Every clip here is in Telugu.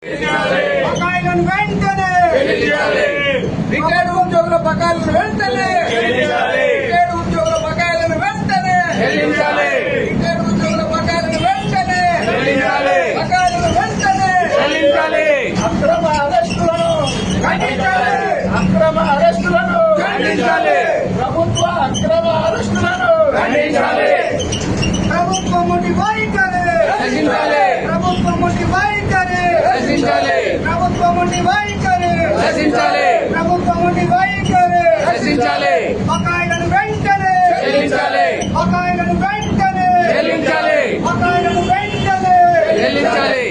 బకాయిలను వెంటనే రిటైర్డ్ ఉద్యోగుల బకాయిలను వెంటనే రిటైర్డ్ ఉద్యోగుల బకాయిలను వెంటనే రిటైర్డ్ ఉద్యోగుల బకాయిలను వెంటనే బకాయిలను వెంటనే అక్రమ అరెస్టులను ఖండించాలి. అక్రమ అరెస్టులను ఖండించాలి. ప్రభుత్వ అక్రమ అరెస్టులను ఖండించాలి. ప్రభుత్వం మొండి వైఖరి రక్షించాలి. ప్రభుత్వం మొండి వైఖరి రక్షించాలి. ప్రభుత్వం మొండి వైఖరి రక్షించాలి. ప్రభుత్వం మొండి వైఖరి రక్షించాలి. బకాయిలను వెంటనే చెల్లించాలి. బకాయిలను వెంటనే చెల్లించాలి. బకాయిలను వెంటనే చెల్లించాలి.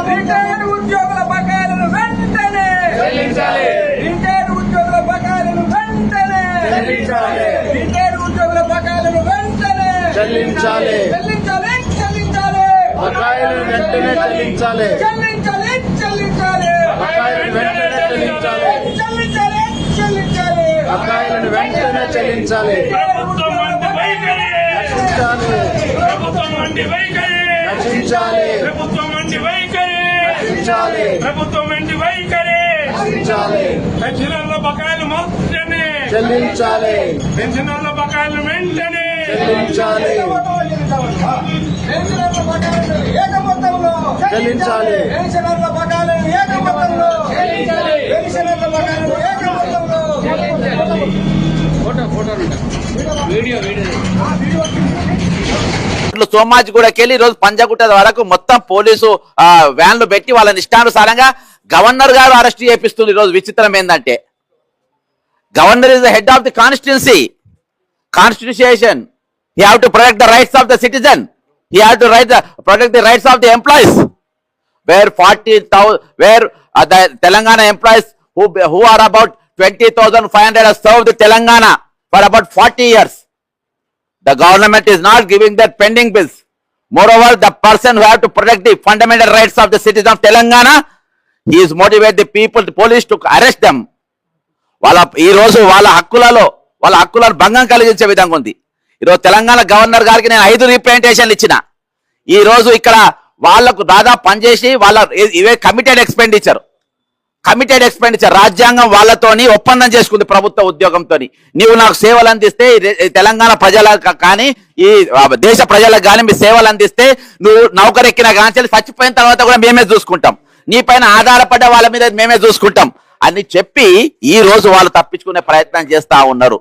రిటైర్డ్ ఉద్యోగుల బకాయిలను వెంటనే చెల్లించాలి. రిటైర్డ్ ఉద్యోగుల బకాయిలను వెంటనే చెల్లించాలి. రిటైర్డ్ ఉద్యోగుల బకాయిలను వెంటనే చెల్లించాలి. చెల్లించాలి. చెల్లించాలి. బకాయిలను వెంటనే చెల్లించాలి. చెల్లించాలి. చెల్లించాలి. బకాయిలను వెంటనే చెల్లించాలి. చెల్లించాలి. చెల్లించాలి. బకాయిలను వెంటనే చెల్లించాలి. ప్రభుత్వం వంటి వైఖరి రక్షించాలి. ప్రభుత్వం వంటి వైఖరి రక్షించాలి. ప్రభుత్వం వంటి వైఖరి రక్షించాలి. ప్రభుత్వం వంటి వైఖరి రక్షించాలి. పెన్షనర్ల బకాయిలు వెంటనే చెల్లించాలి. పెన్షనర్ల బకాయిలు వెంటనే చెల్లించాలి. పెన్షనర్ల బకాయిలను ఏక మొత్తంలో చెల్లించాలి. పెన్షనర్ల బకాయిలను ఏక మొత్తంలో పెన్షనర్ల బకాయిలను ఏక మొత్తంలో సోమాజిగూడకి వెళ్ళి ఈరోజు పంజాగుట్ట వరకు మొత్తం పోలీసు వ్యాన్లు పెట్టి వాళ్ళని ఇష్టానుసారంగా గవర్నర్ గారు అరెస్ట్ చేపిస్తుంది. ఈరోజు విచిత్రం ఏంటంటే governor is the head of the constitution. He have to protect the rights of the citizen. He have to protect the rights of the employees. Where 40,000 where the Telangana employees who are about 20,500 have served the Telangana for about 40 years. The government is not giving their pending bills. Moreover, the person who have to protect the fundamental rights of the citizens of Telangana, he is motivate the people, the police to arrest them. ఈ రోజు వాళ్ళ హక్కులను భంగం కలిగించే విధంగా ఉంది. ఈరోజు తెలంగాణ గవర్నర్ గారికి నేను 5 రిప్రజెంటేషన్లు ఇచ్చిన. ఈ రోజు ఇక్కడ వాళ్లకు దాదాపు పనిచేసి వాళ్ళ ఇవే కమిటెడ్ ఎక్స్పెండిచర్ రాజ్యాంగం వాళ్ళతోని ఒప్పందం చేసుకుంది ప్రభుత్వ ఉద్యోగంతో. నీవు నాకు సేవలు అందిస్తే తెలంగాణ ప్రజలకు కానీ ఈ దేశ ప్రజలకు కానీ మీ సేవలు అందిస్తే నువ్వు నౌకరెక్కిన కానీ చచ్చిపోయిన తర్వాత కూడా మేమే చూసుకుంటాం, నీ పైన ఆధారపడ్డ వాళ్ళ మీద మేమే చూసుకుంటాం అని చెప్పి ఈ రోజు వాళ్ళు తప్పించుకునే ప్రయత్నం చేస్తా ఉన్నారు.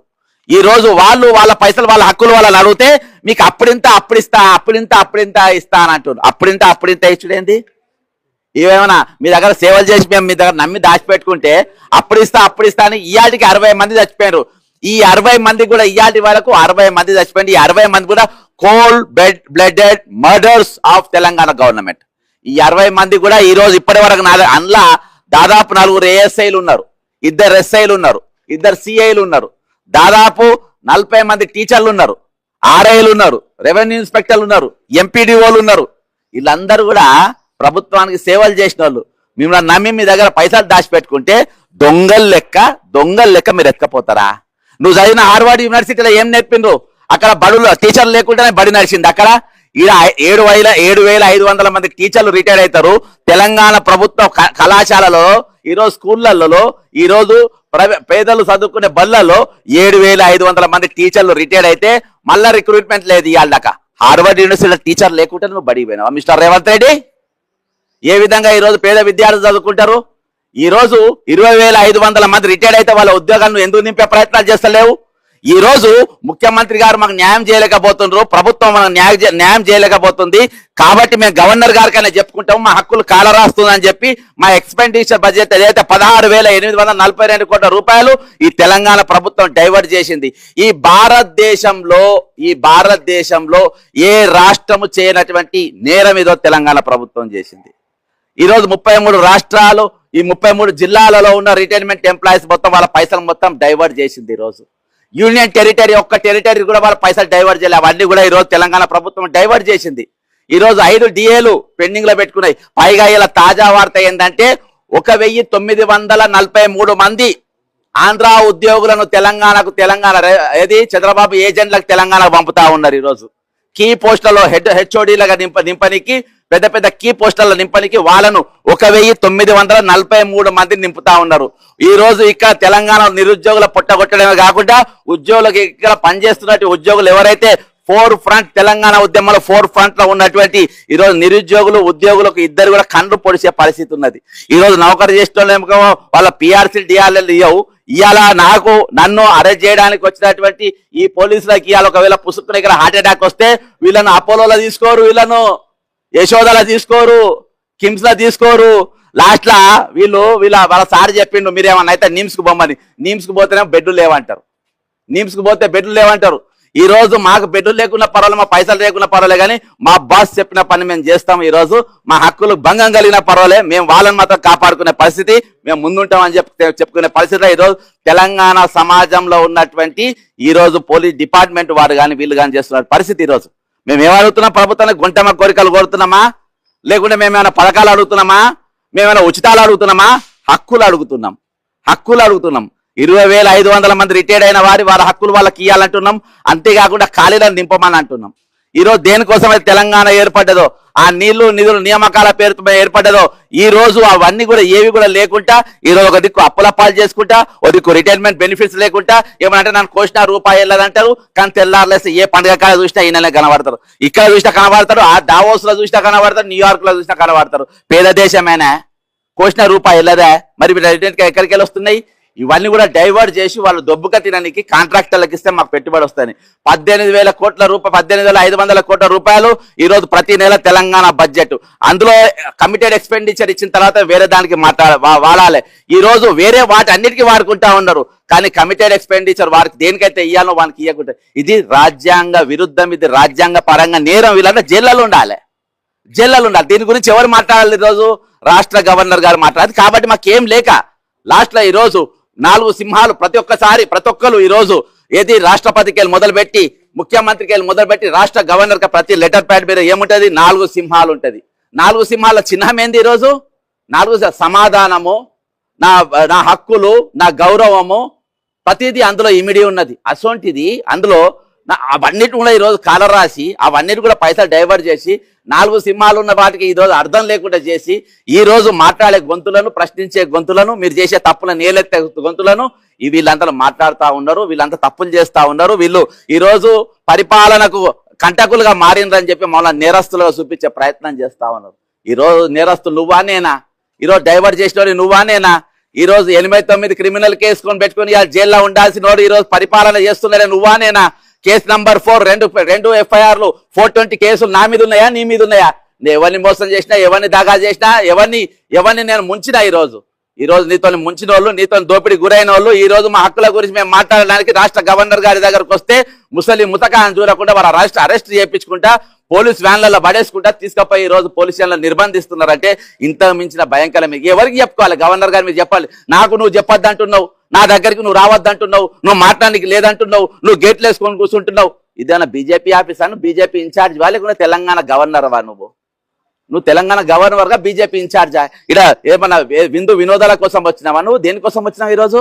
ఈ రోజు వాళ్ళు వాళ్ళ పైసలు వాళ్ళ హక్కులు వాళ్ళని అడిగితే మీకు అప్పుడింత ఇస్తా అని అంటున్నారు. అప్పుడింత ఇచ్చుడేంది? ఇవేమన్నా మీ దగ్గర సేవలు చేసి మేము మీ దగ్గర నమ్మి దాచిపెట్టుకుంటే అప్పుడిస్తా అని ఇయాటికి 60 మంది చచ్చిపోయారు. ఈ 60 మంది కూడా ఇయాటి వరకు 60 మంది చచ్చిపోయింది. ఈ 60 మంది కూడా cold blooded murders of Telangana government. ఈ 60 మంది కూడా ఈ రోజు ఇప్పటి వరకు అందులో దాదాపు 4 ఏఎస్ఐలు ఉన్నారు, 2 ఎస్ఐలు ఉన్నారు, 2 సిఐలు ఉన్నారు, దాదాపు 40 మంది టీచర్లు ఉన్నారు, ఆర్ఐలు ఉన్నారు, రెవెన్యూ ఇన్స్పెక్టర్లు ఉన్నారు, ఎంపీడీఓలు ఉన్నారు. వీళ్ళందరూ కూడా ప్రభుత్వానికి సేవలు చేసిన వాళ్ళు. మిమ్మల్ని నమ్మి మీ దగ్గర పైసలు దాచిపెట్టుకుంటే దొంగల లెక్క మీరు ఎత్తుకపోతారా? నువ్వు చదివిన హార్వర్డ్ యూనివర్సిటీలో ఏం నేర్పిండ్రు? అక్కడ బడులు టీచర్లు లేకుండానే బడి నడిచింది. అక్కడ ఈడ 7,500 మంది టీచర్లు రిటైర్ అవుతారు. తెలంగాణ ప్రభుత్వ కళాశాలలో ఈరోజు స్కూళ్లలో ఈరోజు పేదలు చదువుకునే బళ్ళల్లో 7,500 మంది టీచర్లు రిటైర్ అయితే మళ్ళా రిక్రూట్మెంట్ లేదు. ఇవాళ దాకా హార్వర్డ్ యూనివర్సిటీలో టీచర్ లేకుంటే నువ్వు బడి పోయినావా మిస్టర్ రేవంత్ రెడ్డి? ఏ విధంగా ఈరోజు పేద విద్యార్థులు చదువుకుంటారు? ఈ రోజు 20,500 మంది రిటైర్ అయితే వాళ్ళ ఉద్యోగాలను ఎందుకు నింపే ప్రయత్నాలు చేస్తలేవు? ఈ రోజు ముఖ్యమంత్రి గారు మాకు న్యాయం చేయలేకపోతున్నారు, ప్రభుత్వం మనకు న్యాయం చేయలేకపోతుంది. కాబట్టి మేము గవర్నర్ గారికైనా చెప్పుకుంటాము మా హక్కులు కాలరాస్తుందని చెప్పి మా ఎక్స్పెండిచర్ బడ్జెట్ ఏదైతే 16,842 కోట్ల రూపాయలు ఈ తెలంగాణ ప్రభుత్వం డైవర్ట్ చేసింది. ఈ భారతదేశంలో ఏ రాష్ట్రము చేయనటువంటి నేరం ఏదో తెలంగాణ ప్రభుత్వం చేసింది. ఈ రోజు 33 రాష్ట్రాలు, ఈ 33 జిల్లాలలో ఉన్న రిటైర్మెంట్ ఎంప్లాయీస్ మొత్తం వాళ్ళ పైసలు మొత్తం డైవర్ట్ చేసింది. ఈ రోజు యూనియన్ టెరిటరీ ఒక్క టెరిటరీ కూడా వాళ్ళ పైసలు డైవర్ట్ చేయలేదు. అవన్నీ కూడా ఈ రోజు తెలంగాణ ప్రభుత్వం డైవర్ట్ చేసింది. ఈ రోజు 5 డిఏలు పెండింగ్ లో పెట్టుకున్నాయి. పైగా ఇలా తాజా వార్త ఏంటంటే 1,943 మంది ఆంధ్ర ఉద్యోగులను తెలంగాణ ఏది చంద్రబాబు ఏజెంట్లకు తెలంగాణకు పంపుతా ఉన్నారు. ఈ రోజు కీ పోస్టులలో హెచ్ఓడీలుగా నింపనికి పెద్ద పెద్ద కీ పోస్టర్ల నింపనికి వాళ్ళను 1943 మందిని నింపుతా ఉన్నారు. ఈ రోజు ఇక్కడ తెలంగాణ నిరుద్యోగుల పొట్టగొట్టడమే కాకుండా ఉద్యోగులకు ఇక్కడ పనిచేస్తున్నటువంటి ఉద్యోగులు ఎవరైతే తెలంగాణ ఉద్యమంలో 4 లో ఉన్నటువంటి ఈ రోజు నిరుద్యోగులు ఉద్యోగులకు ఇద్దరు కూడా కండ్లు పొడిచే పరిస్థితి ఉన్నది. ఈ రోజు నౌకరు చేసేటోళ్ళేమో వాళ్ళ పిఆర్సీ డిఆర్ఎల్ ఇవ్వవు. ఇవాళ నన్ను అరెస్ట్ చేయడానికి వచ్చినటువంటి ఈ పోలీసులకు ఇవాళ ఒకవేళ పుసుక్కున ఇక్కడ హార్ట్ అటాక్ వస్తే వీళ్ళను అపోలోలో తీసుకోరు, వీళ్ళను యశోదలో తీసుకోరు, కిమ్స్ లో తీసుకోరు. లాస్ట్ లా వాళ్ళ సార్ చెప్పిండు మీరేమన్నా అయితే నిమ్స్ కు బొమ్మని. నిమ్స్ కు పోతేనే బెడ్లు లేవంటారు. నిమ్స్ కు పోతే బెడ్లు లేవంటారు. ఈ రోజు మాకు బెడ్లు లేకున్నా పర్వాలేదు, మా పైసలు లేకున్నా పర్వాలేదు, కానీ మా బాస్ చెప్పిన పని మేము చేస్తాం. ఈ రోజు మా హక్కులు భంగం కలిగిన పర్వాలే, మేము వాళ్ళని మాత్రం కాపాడుకునే పరిస్థితి మేము ముందుంటామని చెప్పుకునే పరిస్థితి ఈ రోజు తెలంగాణ సమాజంలో ఉన్నటువంటి ఈ రోజు పోలీస్ డిపార్ట్మెంట్ వారు కానీ వీళ్ళు కానీ చేస్తున్న పరిస్థితి. ఈ రోజు మేము ఏమడుగుతున్నాం? ప్రభుత్వానికి గుంటమ కోరికలు కోరుతున్నామా? లేకుంటే మేమేమైనా పథకాలు అడుగుతున్నామా? మేమైనా ఉచితాలు అడుగుతున్నామా? హక్కులు అడుగుతున్నాం. 20,500 మంది రిటైర్డ్ అయిన వారి హక్కులు వాళ్ళకి ఇవ్వాలంటున్నాం. అంతేకాకుండా ఖాళీలను నింపమని అంటున్నాం. ఈరోజు దేనికోసం అయితే తెలంగాణ ఏర్పడ్డదో, ఆ నిధులు నియామకాల పేరుతో ఏర్పడ్డదో, ఈ రోజు అవన్నీ కూడా ఏవి కూడా లేకుండా ఈ రోజు ఒక దిక్కు అప్పుల పాలు చేసుకుంటా, ఒక దిక్కు రిటైర్మెంట్ బెనిఫిట్స్ లేకుండా ఏమంటే నన్ను కోసిన రూపాయి వెళ్ళదంటారు. కానీ తెల్లారులేస్తే ఏ పండుగ కాడ చూసినా ఈయననే కనబడతారు, ఇక్కడ చూసినా కనబడతారు, ఆ దావోస్ లో చూసినా కనబడతారు, న్యూయార్క్ లో చూసినా కనబడతారు. పేద దేశమేనా? కోసిన రూపాయి వెళ్ళదా? మరి రిటైర్మెంట్ ఎక్కడికి వెళ్ళి వస్తున్నాయి? ఇవన్నీ కూడా డైవర్ట్ చేసి వాళ్ళు దొబ్బుక తినడానికి కాంట్రాక్టర్లకు ఇస్తే మాకు పెట్టుబడి వస్తాయి. 18,000 కోట్ల రూపాయలు, 18,500 కోట్ల రూపాయలు ఈ రోజు ప్రతి నెల తెలంగాణ బడ్జెట్. అందులో కమిటెడ్ ఎక్స్పెండిచర్ ఇచ్చిన తర్వాత వేరే దానికి వాడాలి. ఈ రోజు వేరే వాటి అన్నిటికీ వాడుకుంటా ఉన్నారు. కానీ కమిటెడ్ ఎక్స్పెండిచర్ వారికి దేనికైతే ఇయ్యాలో వానికి ఇవ్వకుంటే ఇది రాజ్యాంగ విరుద్ధం, ఇది రాజ్యాంగ పరంగా నేరం. వీళ్ళంతా జైళ్ళలో ఉండాలి. దీని గురించి ఎవరు మాట్లాడాలి? ఈరోజు రాష్ట్ర గవర్నర్ గారు మాట్లాడాలి. కాబట్టి మాకేం లేక లాస్ట్ లో ఈ రోజు 4 సింహాలు ప్రతి ఒక్కరు ఈ రోజు ఏది రాష్ట్రపతికి వెళ్ళి మొదలుపెట్టి ముఖ్యమంత్రికి వెళ్ళి మొదలుపెట్టి రాష్ట్ర గవర్నర్ కి ప్రతి లెటర్ ప్యాడ్ మీద ఏముంటది? 4 సింహాలు ఉంటది. 4 సింహాల చిహ్నం ఏంది? ఈరోజు 4 సమాధానము, నా హక్కులు, నా గౌరవము, ప్రతిదీ అందులో ఇమిడి ఉన్నది. అసొంటిది అందులో అవన్నిటి కూడా ఈరోజు కాలర్ రాసి అవన్నిటి కూడా పైసలు డైవర్ట్ చేసి 4 సింహాలు ఉన్న వాటికి ఈరోజు అర్థం లేకుండా చేసి ఈ రోజు మాట్లాడే గొంతులను, ప్రశ్నించే గొంతులను, మీరు చేసే తప్పులను నేలెత్తే గొంతులను వీళ్ళంతా మాట్లాడుతూ ఉన్నారు. వీళ్ళంతా తప్పులు చేస్తా ఉన్నారు. వీళ్ళు ఈ రోజు పరిపాలనకు కంటకులుగా మారిందని చెప్పి మమ్మల్ని నేరస్తులుగా చూపించే ప్రయత్నం చేస్తా ఉన్నారు. ఈ రోజు నేరస్తులు నువ్వా నేనా? ఈరోజు డైవర్ట్ చేసిన నువ్వా నేనా? ఈ రోజు 89 క్రిమినల్ కేసుకొని పెట్టుకుని జైల్లో ఉండాల్సిన వాడు ఈ రోజు పరిపాలన చేస్తున్నారే నువ్వా నేనా? కేసు నంబర్ 4 రెండు ఎఫ్ఐఆర్లు 420 కేసులు నా మీద ఉన్నాయా, నీ మీద ఉన్నాయా? ఎవరిని మోసం చేసినా, ఎవరిని దాగా చేసినా, ఎవరిని నేను ముంచినా ఈ రోజు నీతో ముంచిన వాళ్ళు, నీతో దోపిడీ గురైన వాళ్ళు ఈ రోజు మా హక్కుల గురించి మేము మాట్లాడడానికి రాష్ట్ర గవర్నర్ గారి దగ్గరకు వస్తే ముతకాన్ని చూడకుండా వాళ్ళ అరెస్ట్ చేయించుకుంటా, పోలీస్ వ్యాన్లలో పడేసుకుంటా తీసుకపోయి ఈ రోజు పోలీస్ వ్యాన్లు నిర్బంధిస్తున్నారంటే ఇంత మించిన భయంకరం ఎవరికి చెప్పుకోవాలి? గవర్నర్ గారు మీరు చెప్పాలి. నాకు నువ్వు చెప్పొద్దు అంటున్నావు, నా దగ్గరికి నువ్వు రావద్దంటున్నావు, నువ్వు మాట్లాడానికి లేదంటున్నావు, నువ్వు గేట్లు వేసుకొని కూర్చుంటున్నావు. ఇదేనా బీజేపీ ఆఫీస్ అను? బీజేపీ ఇన్ఛార్జ్ వాళ్ళకు తెలంగాణ గవర్నర్ వా? నువ్వు తెలంగాణ గవర్నర్ గా బీజేపీ ఇన్ఛార్జా? ఇక్కడ ఏమన్నా వినోదాల కోసం వచ్చినావా? నువ్వు దేనికోసం వచ్చినావు? ఈరోజు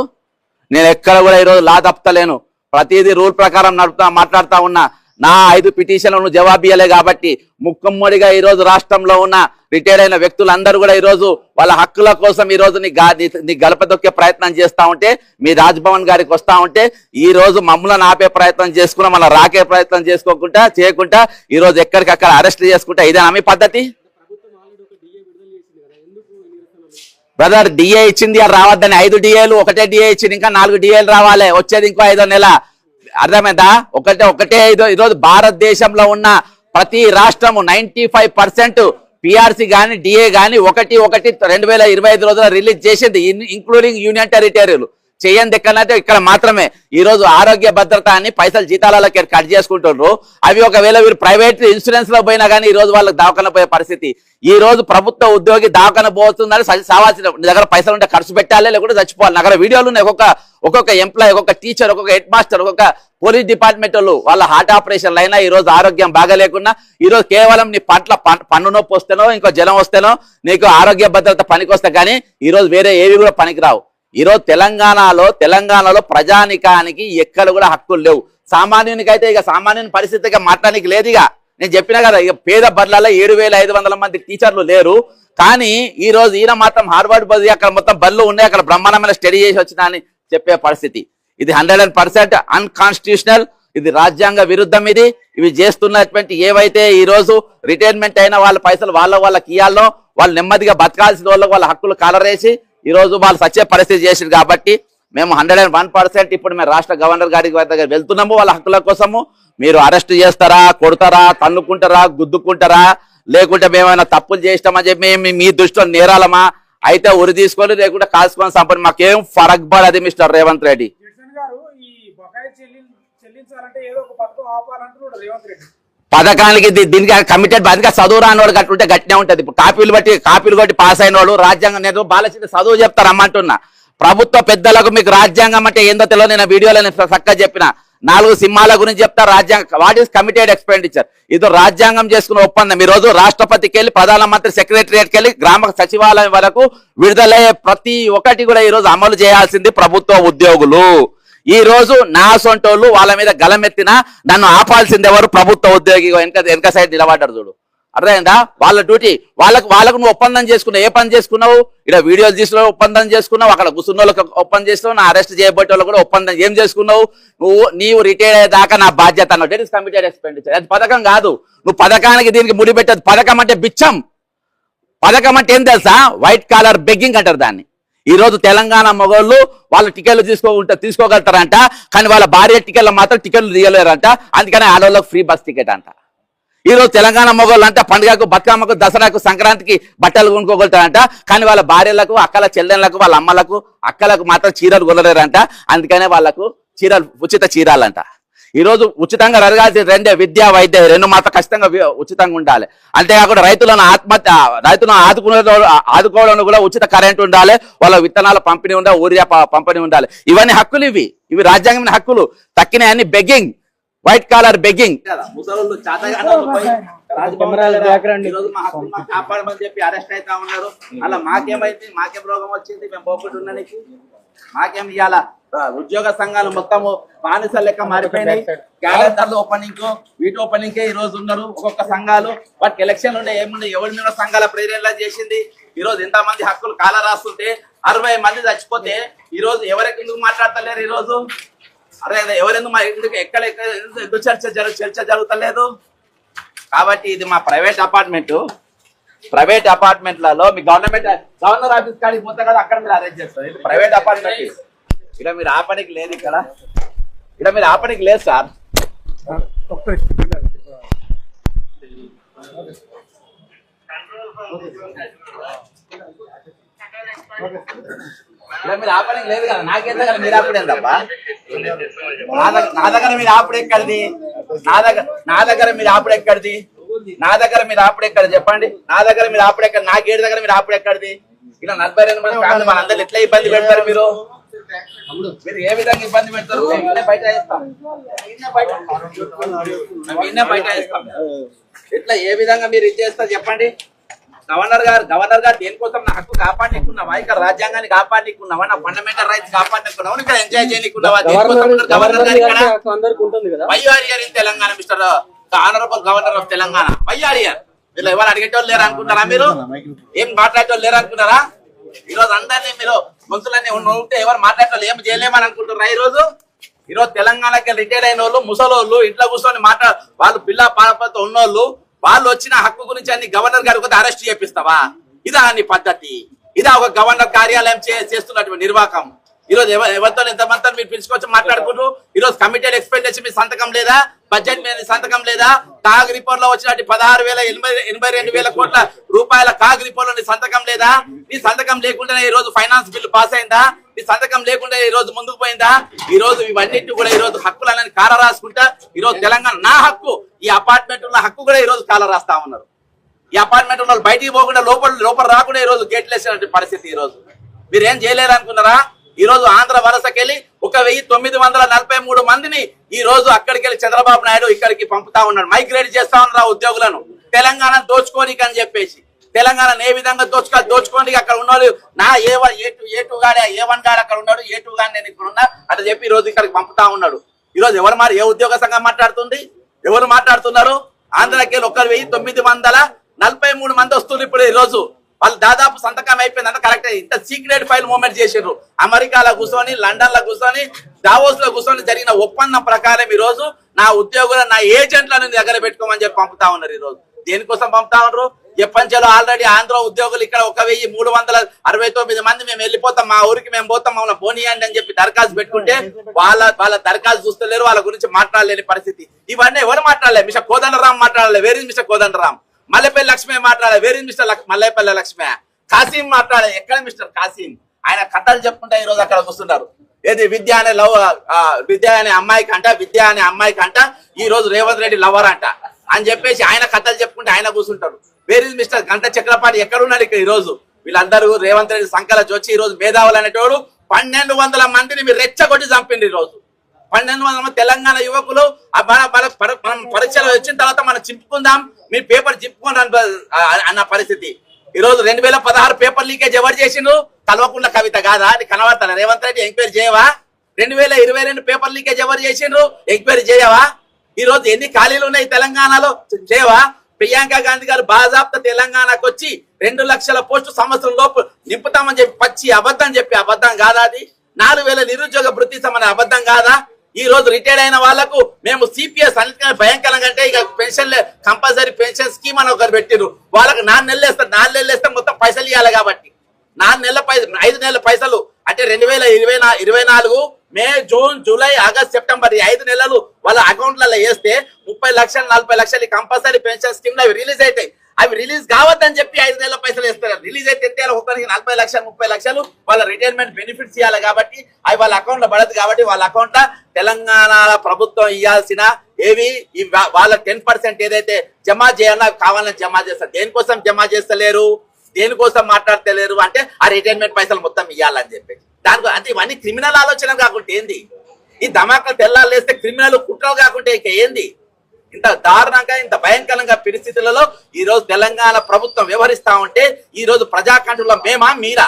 నేను ఎక్కడ కూడా ఈరోజు లా తప్పలేను. ప్రతిదీ రూల్ ప్రకారం మాట్లాడుతా ఉన్నా. నా 5 పిటిషన్లను జవాబియలే కాబట్టి ముక్కమ్మడిగా ఈ రోజు రాష్ట్రంలో ఉన్న రిటైర్ అయిన వ్యక్తులందరూ కూడా ఈ రోజు వాళ్ళ హక్కుల కోసం ఈ రోజు నీ గలప దొక్కే ప్రయత్నం చేస్తా ఉంటే, మీ రాజ్భవన్ గారికి వస్తా ఉంటే ఈ రోజు మమ్మల్ని ఆపే ప్రయత్నం చేసుకున్నా, మళ్ళీ రాకే ప్రయత్నం చేయకుండా ఈ రోజు ఎక్కడికక్కడ అరెస్ట్ చేసుకుంటా. ఇదేనా మీ పద్ధతి? బ్రదర్, డిఏ ఇచ్చింది అది రావద్దని 5 డిఏలు, ఒకటే డిఏ ఇచ్చింది, ఇంకా 4 డిఏలు రావాలి. వచ్చేది ఇంకో 5వ నెల. అర్థమైందా? ఒకటే 5. ఈరోజు భారతదేశంలో ఉన్న ప్రతి రాష్ట్రము 95% పిఆర్సీ గాని డిఏ గాని 1/1/2025 రోజున రిలీజ్ చేసింది, ఇంక్లూడింగ్ యూనియన్ టెరిటరీలు. చేయండి ఎక్కడంటే ఇక్కడ మాత్రమే. ఈ రోజు ఆరోగ్య భద్రత అని పైసలు జీతాలకి కట్ చేసుకుంటున్నారు. అవి ఒకవేళ వీరు ప్రైవేట్ ఇన్సూరెన్స్ లో పోయినా కానీ ఈ రోజు వాళ్ళకి దావకన పోయే పరిస్థితి. ఈ రోజు ప్రభుత్వ ఉద్యోగి దావకన పోతుందని సావాల్సిన దగ్గర పైసలు ఉంటే ఖర్చు పెట్టాలి, లేకుంటే చచ్చిపోవాలి. నగర వీడియోలు ఉన్నాయి. ఒక్కొక్క ఎంప్లాయ్, ఒక్కొక్క టీచర్, ఒక్కొక్క హెడ్ మాస్టర్, ఒక్కొక్క పోలీస్ డిపార్ట్మెంట్ వాళ్ళు వాళ్ళ హార్ట్ ఆపరేషన్లు అయినా ఈ రోజు ఆరోగ్యం బాగా లేకున్నా ఈ రోజు కేవలం నీ పన్ను నొప్పి వస్తేనో ఇంకో జలం వస్తేనో నీకు ఆరోగ్య భద్రత పనికొస్తే కానీ ఈ రోజు వేరే ఏవి కూడా పనికిరావు. ఈరోజు తెలంగాణలో ప్రజానికానికి ఎక్కడ కూడా హక్కులు లేవు. సామాన్యునికైతే ఇక సామాన్యుని పరిస్థితిగా మాట్లాడానికి లేదు. నేను చెప్పినా కదా, ఇక పేద బర్లలో 7,500 మంది టీచర్లు లేరు. కానీ ఈ రోజు ఈయన మాత్రం హార్వర్డ్ బది అక్కడ మొత్తం బళ్ళు ఉన్నాయి, అక్కడ బ్రహ్మాండమైన స్టడీ చేసి వచ్చినా అని చెప్పే పరిస్థితి. ఇది 100% అన్కాన్స్టిట్యూషనల్, ఇది రాజ్యాంగ విరుద్ధం. ఇవి చేస్తున్నటువంటి ఏవైతే ఈ రోజు రిటైర్మెంట్ అయిన వాళ్ళ పైసలు వాళ్ళకి ఇవ్వాలో, వాళ్ళు నెమ్మదిగా బతకాల్సిన వాళ్ళకి వాళ్ళ హక్కులు కాలరేసి ఈ రోజు వాళ్ళు సచ్చే పరిస్థితి చేసింది. కాబట్టి మేము 101% ఇప్పుడు మేము రాష్ట్ర గవర్నర్ గారి దగ్గర వెళ్తున్నాము వాళ్ళ హక్కుల కోసము. మీరు అరెస్ట్ చేస్తారా, కొడతారా, తన్నుకుంటారా, గుద్దుకుంటారా, లేకుంటే మేమైనా తప్పులు చేస్తామని చెప్పి మీ దృష్టిలో నేరాలమా అయితే ఉరి తీసుకొని లేకుంటే కాల్చుకొని సంపని మాకేం ఫరక్ పడది మిస్టర్ రేవంత్ రెడ్డి. పథకానికి దీనికి కమిటెడ్ అందుకే చదువు రాని వాడు కట్టుంటే గట్టినే ఉంటది. ఇప్పుడు కాపీలు కొట్టి పాస్ అయిన వాడు రాజ్యాంగం నేను బాలచంద్ర చదువు చెప్తారు అమ్మంటున్నా. ప్రభుత్వ పెద్దలకు మీకు రాజ్యాంగం అంటే ఏందో తెలియదు. నేను వీడియోలో చక్కగా చెప్పిన 4 సింహాల గురించి చెప్తా. రాజ్యాంగం వాట్ ఈస్ కమిటెడ్ ఎక్స్పెండిచర్, ఇది రాజ్యాంగం చేసుకున్న ఒప్పందం. ఈ రోజు రాష్ట్రపతికి వెళ్ళి ప్రధానమంత్రి సెక్రటరియట్కి వెళ్ళి గ్రామ సచివాలయం వరకు విడుదలయ్యే ప్రతి ఒక్కటి కూడా ఈ రోజు అమలు చేయాల్సింది ప్రభుత్వ ఉద్యోగులు. ఈ రోజు నా సొంటోళ్ళు వాళ్ళ మీద గలమెత్తినా నన్ను ఆపాల్సింది ఎవరు? ప్రభుత్వ ఉద్యోగి. వెనక సైడ్ నిలబడ్డారు చూడు, అర్థమైందా? వాళ్ళ డ్యూటీ వాళ్ళకు నువ్వు ఒప్పందం చేసుకున్నావు. ఏ పని చేసుకున్నావు? ఇక్కడ వీడియోలు తీసుకున్న ఒప్పందం చేసుకున్నావు, అక్కడ కూర్చున్న వాళ్ళకి ఒప్పందం చేసుకున్నావు, నా అరెస్ట్ చేయబట్టే వాళ్ళు కూడా ఒప్పందం ఏం చేసుకున్నావు? నీవు రిటైర్ అయ్యేదాకా నా బాధ్యత అన్నావు. That is committed expenditure. అది పథకం కాదు. నువ్వు పథకానికి దీనికి ముడిపెట్టదు. పథకం అంటే బిచ్చం. పథకం అంటే ఏం తెలుసా? వైట్ కాలర్ బెగ్గింగ్ అంటారు దాన్ని. ఈ రోజు తెలంగాణ మగోళ్ళు వాళ్ళు టికెట్లు తీసుకోగలుగుతారంట, కానీ వాళ్ళ భార్య టికెట్లు మాత్రం టికెట్లు తీయలేరంట. అందుకని ఆడవాళ్ళకి ఫ్రీ బస్ టికెట్ అంట. ఈ రోజు తెలంగాణ మొగోళ్ళు అంటే పండుగకు, బతుకమ్మకు, దసరాకు, సంక్రాంతికి బట్టలు కొనుక్కోగలుగుతారంట, కానీ వాళ్ళ భార్యలకు, అక్కల చెల్లెళ్ళకు, వాళ్ళ అమ్మలకు, అక్కలకు మాత్రం చీరలు కొనలేరంట. అందుకనే వాళ్ళకు ఉచిత చీరాలంట. ఈ రోజు ఉచితంగా జరగాల్సిన రెండే, విద్య, వైద్య, రెండు మాత్రం ఖచ్చితంగా ఉచితంగా ఉండాలి. అంతేకాకుండా రైతులను ఆదుకోవడం కూడా ఉచిత కరెంట్ ఉండాలి, వాళ్ళ విత్తనాల పంపిణీ ఉండాలి, ఊరియా పంపిణీ ఉండాలి. ఇవన్నీ హక్కులు. ఇవి రాజ్యాంగమైన హక్కులు. తక్కినాయన్ని బెగ్గింగ్, వైట్ కాలర్ బెగ్గింగ్. కాపాడమని చెప్పి అరెస్ట్ అవుతా ఉన్నారు. అలా మాకేమైంది? మాకేం రోగం వచ్చింది? మేము పోకుండా ఉన్నానికి మాకేం ఇవ్వాలా? ఉద్యోగ సంఘాలు మొత్తము బానిస లెక్క మారిపోయినాయి. క్యాలెండర్లు ఓపెనింగ్, వీటి ఓపెనింగ్ ఈ రోజు ఉన్నారు ఒక్కొక్క సంఘాలు. వాటికి ఎలక్షన్లు ఉండే ఏముండే, ఎవరి మీద సంఘాల ప్రేరణ చేసింది. ఈ రోజు ఎంతమంది హక్కులు కాల రాస్తుంటే 60 మంది చచ్చిపోతే ఈ రోజు ఎవరికి ఎందుకు మాట్లాడతలేరు? ఈ రోజు అరే ఎవరెందుకు మా ఎందుకు ఎందుకు చర్చ జరుగుతలేదు? కాబట్టి ఇది మా ప్రైవేట్ అపార్ట్మెంట్లలో మీ గవర్నర్ ఆఫీస్ కాడికి పోతే కదా, అక్కడ మీరు అరేంజ్ చేస్తారు. ఇది ప్రైవేట్ అపార్ట్మెంట్. ఇక్కడ మీరు ఆపడానికి లేదు. ఇక్కడ మీరు ఆపడానికి లేదు సార్. ఇలా మీరు ఆపడానికి లేదు కదా. నాకేంత కదా మీరు ఆపడేది తప్ప. నా దగ్గర మీరు ఆపుడు ఎక్కడిది? నా దగ్గర మీరు ఆపుడు ఎక్కడిది? నా దగ్గర మీరు ఆపుడు ఎక్కడ చెప్పండి? నా దగ్గర మీరు ఆపుడు ఎక్కడ? నా గేట్ దగ్గర మీరు ఆపుడు ఎక్కడిది? ఇలా 42 మంది ఫ్యామిలీ మనందరూ ఎట్లా ఇబ్బంది పెడతారు? మీరు ఏ విధంగా ఇబ్బంది పెడతారు? బయట వేస్తాం, బయట వేస్తాం. ఇట్లా ఏ విధంగా మీరు ఇది చేస్తారు చెప్పండి? గవర్నర్ గారు దేనికోసం నా హక్కు కాపాడుకున్నావా? ఇక్కడ రాజ్యాంగాన్ని కాపాడుకున్నావా? నా ఫండమెంటల్ రైట్స్ కాపాడుకున్నావా? ఇక్కడ ఎంజాయ్ చేయకున్నావా? గవర్నర్ గారు ఇక్కడ వైఆర్ఆర్ in Telangana, mister honourable governor of Telangana. వైఆర్ఆర్ వీళ్ళు ఎవరు అడిగేటోళ్ళు లేరు అనుకుంటారా? మీరు ఏం మాట్లాడేటోళ్ళు లేరు అనుకుంటారా? ఈ రోజు అందరినీ మీరు గొంతులన్నీ ఉంటే ఎవరు మాట్లాడేటోళ్ళు ఏం చేయలేమని అనుకుంటున్నారా? ఈ రోజు తెలంగాణకి రిటైర్ అయిన వాళ్ళు, ముసలోళ్ళు, ఇంట్లో కూర్చొని వాళ్ళు పిల్ల పాపతో ఉన్నోళ్ళు, వాళ్ళు వచ్చిన హక్కు గురించి అన్ని గవర్నర్ గారి కొద్ది అరెస్ట్ చేపిస్తావా? ఇదా నీ పద్ధతి? ఇదా ఒక గవర్నర్ కార్యాలయం చేస్తున్నటువంటి నిర్వాహకం? ఈ రోజు ఎవరితో ఎంతమంది మీరు పిలుచుకొచ్చి మాట్లాడుకుంటూ ఈ రోజు కమిటెడ్ ఎక్స్పెండిచర్ మీ సంతకం లేదా? బడ్జెట్ మీద సంతకం లేదా? కాగ్ రిపోర్ట్ లో వచ్చినట్టు 16,082,000 కోట్ల రూపాయల కాగ్ రిపోర్ట్ లో నీ సంతకం లేదా? నీ సంతకం లేకుండా ఈ రోజు ఫైనాన్స్ బిల్లు పాస్ అయిందా? నీ సంతకం లేకుండా ఈ రోజు ముందుకు పోయిందా? ఈ రోజు ఇవన్నిటి కూడా ఈ రోజు హక్కులని కాల రాసుకుంటా ఈ రోజు తెలంగాణ నా హక్కు, ఈ అపార్ట్మెంట్ ఉన్న హక్కు కూడా ఈ రోజు కాల రాస్తా ఉన్నారు. ఈ అపార్ట్మెంట్ ఉన్న బయటికి పోకుండా లోపల రాకుండా ఈ రోజు గేట్లు వేసినటువంటి పరిస్థితి. ఈ రోజు మీరేం చేయలేరు అనుకున్నారా? ఈ రోజు ఆంధ్ర వలసకెళ్ళి 1943 మందిని ఈ రోజు అక్కడికి వెళ్ళి చంద్రబాబు నాయుడు ఇక్కడికి పంపుతా ఉన్నాడు. మైగ్రేట్ చేస్తా ఉన్నారు ఉద్యోగులను తెలంగాణ దోచుకోనికి అని చెప్పేసి. తెలంగాణ ఏ విధంగా దోచుకోనికి అక్కడ ఉన్నాడు. నా ఏ2 గాడే, A1 గాడు అక్కడ ఉన్నాడు, A2 గాని నేను ఇక్కడ ఉన్నా అని చెప్పి ఈ రోజు ఇక్కడికి పంపుతా ఉన్నాడు. ఈ రోజు ఎవరు మరి ఏ ఉద్యోగ సంఘం మాట్లాడుతుంది? ఎవరు మాట్లాడుతున్నారు? ఆంధ్రాకి 1943 మంది వస్తున్నారు ఇప్పుడు ఈ రోజు. వాళ్ళు దాదాపు సంతకం అయిపోయిందంటే కరెక్ట్. ఇంత సీక్రెట్ ఫైల్ మూవ్మెంట్ చేసారు. అమెరికాలో కూర్చొని, లండన్ లో కూర్చొని, దావోస్ లో కూర్చొని జరిగిన ఒప్పందం ప్రకారం ఈ రోజు నా ఉద్యోగులు, నా ఏజెంట్లను దగ్గర పెట్టుకోమని చెప్పి పంపుతా ఉన్నారు. ఈ రోజు దేనికోసం పంపుతా ఉన్నారు? ఎప్పంచలో ఆల్రెడీ ఆంధ్ర ఉద్యోగులు ఇక్కడ 1369 మంది మేము వెళ్ళిపోతాం, మా ఊరికి మేము పోతాం, మమ్మల్ని పోనీయండి అని చెప్పి దరఖాస్తు పెట్టుకుంటే వాళ్ళ దరఖాస్తు చూస్తలేరు, వాళ్ళ గురించి మాట్లాడలేని పరిస్థితి. ఇవన్నీ ఎవరు మాట్లాడలేదు? మిస్టర్ కోదండరాం మాట్లాడలేదు. Where is mister Kodandaram? Mallepalli Lakshmi మాట్లాడలేదు. Where is mister Mallepalli Lakshmi? Kasim మాట్లాడలేదు. ఎక్కడ మిస్టర్ కాసిం? ఆయన కథలు చెప్పుకుంటే ఈ రోజు అక్కడ కూర్చున్నారు. ఏది విద్య అనే అమ్మాయి కంట ఈ రోజు రేవంత్ రెడ్డి లవర్ అంట అని చెప్పేసి ఆయన కథలు చెప్పుకుంటే ఆయన కూర్చుంటారు. వేర్ ఇస్ మిస్టర్ గంట చక్రపాణి ఎక్కడున్నాడు ఇక్కడ ఈ రోజు? వీళ్ళందరూ రేవంత్ రెడ్డి సంకల వచ్చి ఈ రోజు మేధావులు అనేటోడు 1200 మందిని మీరు రెచ్చగొట్టి చంపిండి. ఈ రోజు 1200 మంది తెలంగాణ యువకులు మనం పరీక్షలు వచ్చిన తర్వాత మనం చింపుకుందాం, మీ పేపర్ చింపుకోండి అన్న పరిస్థితి. ఈ రోజు 2016 పేపర్ లీకేజ్ ఎవరు చేసిండ్రు? కల్వకుంట్ల కవిత కాదా? అది కనబడతా రేవంత్ రెడ్డి ఎంక్వైరీ చేయవా? 2022 పేపర్ లీకేజ్ ఎవరు చేసిండ్రు? ఎంక్వైరీ చేయవా? ఈ రోజు ఎన్ని ఖాళీలు ఉన్నాయి తెలంగాణలో? చేయవా? ప్రియాంక గాంధీ గారు బాజాప్తా తెలంగాణకు వచ్చి 2 లక్షల పోస్టు సంవత్సరం లోపు నింపుతామని చెప్పి పచ్చి అబద్ధం చెప్పి, అబద్ధం కాదా అది? 4000 నిరుద్యోగ భృతి ఇస్తామని అబద్ధం కాదా? ఈ రోజు రిటైర్ అయిన వాళ్లకు మేము సిపిఎస్ అన్నిటికన్నా భయంకరంగా అంటే ఇక పెన్షన్ కంపల్సరీ పెన్షన్ స్కీమ్ అని ఒకరు పెట్టిరు. వాళ్ళకి 4 నెలలు వేస్తే మొత్తం పైసలు ఇవ్వాలి కాబట్టి 5 నెలల పైసలు అంటే 2024 మే, జూన్, జూలై, ఆగస్ట్, సెప్టెంబర్ ఈ 5 నెలలు వాళ్ళ అకౌంట్లలో వేస్తే 30 లక్షలు 40 లక్షలు కంపల్సరీ పెన్షన్ స్కీమ్ లో అవి రిలీజ్ అవుతాయి. అవి రిలీజ్ కావద్దని చెప్పి 5 నెలల పైసలు వేస్తారు. రిలీజ్ అయితే ఎంత ఒకరికి 40 లక్షలు 30 లక్షలు వాళ్ళ రిటైర్మెంట్ బెనిఫిట్స్ ఇవ్వాలి కాబట్టి అవి వాళ్ళ అకౌంట్ లో పడదు కాబట్టి వాళ్ళ అకౌంట్ లో తెలంగాణ ప్రభుత్వం ఇవ్వాల్సిన ఏవి వాళ్ళ 10% ఏదైతే జమ చేయాలో కావాలని జమ చేస్తారు. దేనికోసం జమ చేస్తలేరు? దేనికోసం మాట్లాడతలేరు అంటే ఆ రిటైర్మెంట్ పైసలు మొత్తం ఇవ్వాలని చెప్పి దానికి అంటే ఇవన్నీ క్రిమినల్ ఆలోచన కాకుంటే ఏంది? ఈ ధమాకాలు తెల్లాలు వేస్తే క్రిమినల్ కుట్రలు కాకుంటే ఇక ఏంది? ఇంత దారుణంగా ఇంత భయంకరంగా పరిస్థితులలో ఈ రోజు తెలంగాణ ప్రభుత్వం వ్యవహరిస్తా ఉంటే ఈ రోజు ప్రజాకంఠంలో మేమా మీరా?